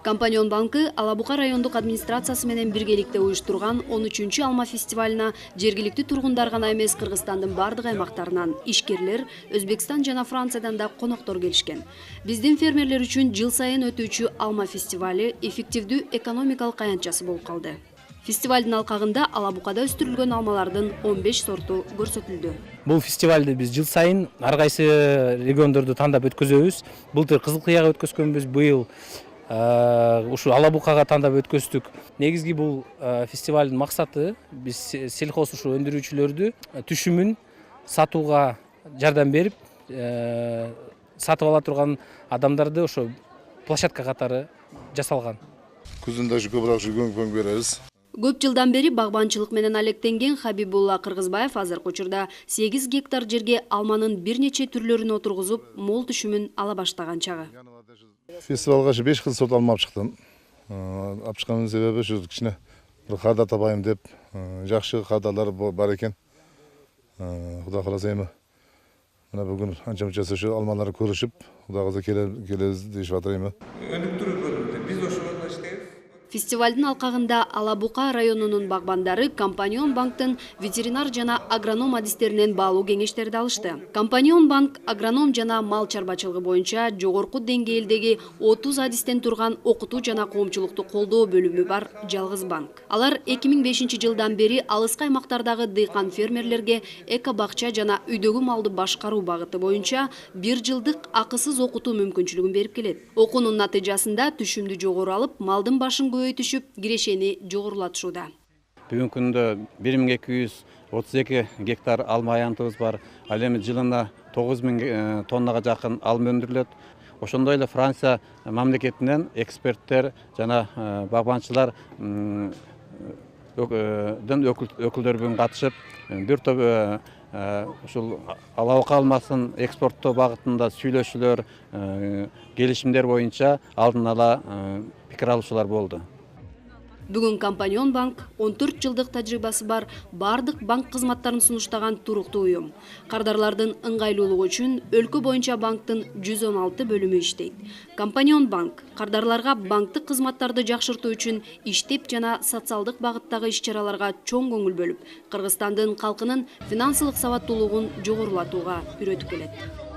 Компанион банкы Ала Бука райондук администрациясы менен биргеликте уюштурган 13 алма фестивалына жергиликтүү тургундар гана эмес, Кыргызстандын бардык аймактарынан ишкерлер, Өзбекстан жана Франциядан да коноктор келишкен. Биздин фермерлер үчүн жыл сайын өтүүчү алма фестивали эффективдүү экономикалык аянтчасы болуп калды. Фестивалдын алкагында Ала Букада өстүрүлгөн алмалардын 15 сорту көрсөтүлдү. Бул фестивалды биз жыл сайын ар кайсы региондорду тандап өткөзөбүз. Былтыр Кызыл Кыяга өткөзгөнбүз, быйыл ушу Ала Букага тандап өткөздүк. Негизги бул фестивалдын максаты биз сельхоз ушу өндүрүүчүлөрдү түшүмүн сатууга жардам берип, сатып ала турган адамдарды ошо площадка катары жасалган. Күзүндө көбүрөөк көңүл беребиз. Көп жылдан бери багбанчылык менен алектенген Хабибулла Кыргызбаев азыркы учурда 8 гектар жерге алманын бир нече түрлөрүн отургузуп, мол түшүмүн ала баштаган чагы. Фестивалга 5 кыл сорт алма алып чыктым. Алып чыккандын себеби ушу кичине бир карда табайын деп, жакшы кардалар бар экен. Кудай кааласа эми мына бүгүн анча-мынча ушу алмаларды көрүшүп, Кудайга келебиз дешип атыр эми. Өнүктүрүү бөлүмүндө биз ошондо иштейбиз. Фестивалдын алкагында Ала Бука районунун багбандары Компанион банктын ветеринар жана агроном адистеринен баалуу кеңештерди алышты. Компанион банк агроном жана мал чарбачылыгы боюнча жогорку деңгээлдеги 30 адистен турган окутуу жана коомчулукту колдоо бөлүмү бар жалгыз банк. Алар 2005 жылдан бери алыскы аймактардагы дыйкан фермерлерге эко бакча жана үйдөгү малды башкаруу багыты боюнча 1 жылдык акысыз окутуу мүмкүнчүлүгүн берип келет. Окуунун натыйжасында түшүмдү жогору алып, малдын башын көбөйтүшүп, кирешени жогорулатышууда. Бүгүнкү күндө 1232 гектар алма аянтыбыз бар. Ал эми жылына 9000 тоннага жакын алма өндүрүлөт. Ошондой эле Франция мамлекетинен эксперттер жана багбанчылар өкүлдөр бүгүн катышып, бир топ ушул Ала Бука алмасын экспорттоо багытында сүйлөшүүлөр, келишимдер боюнча алдын ала пикир алышуулар болду. Бүгүн Компанион банк 14 жылдык тажрыйбасы бар бардык банк кызматтарын сунуштаган туруктуу уюм. Кардарлардын ыңгайлуулугу үчүн өлкө боюнча банктын 116 бөлүмү иштейт. Компанион банк кардарларга банктык кызматтарды жакшыртуу үчүн иштеп жана социалдык багыттагы иш-чараларга чоң көңүл бөлүп, Кыргызстандын калкынын финансылык сабаттуулугун жогорулатууга үйрөтүп келет.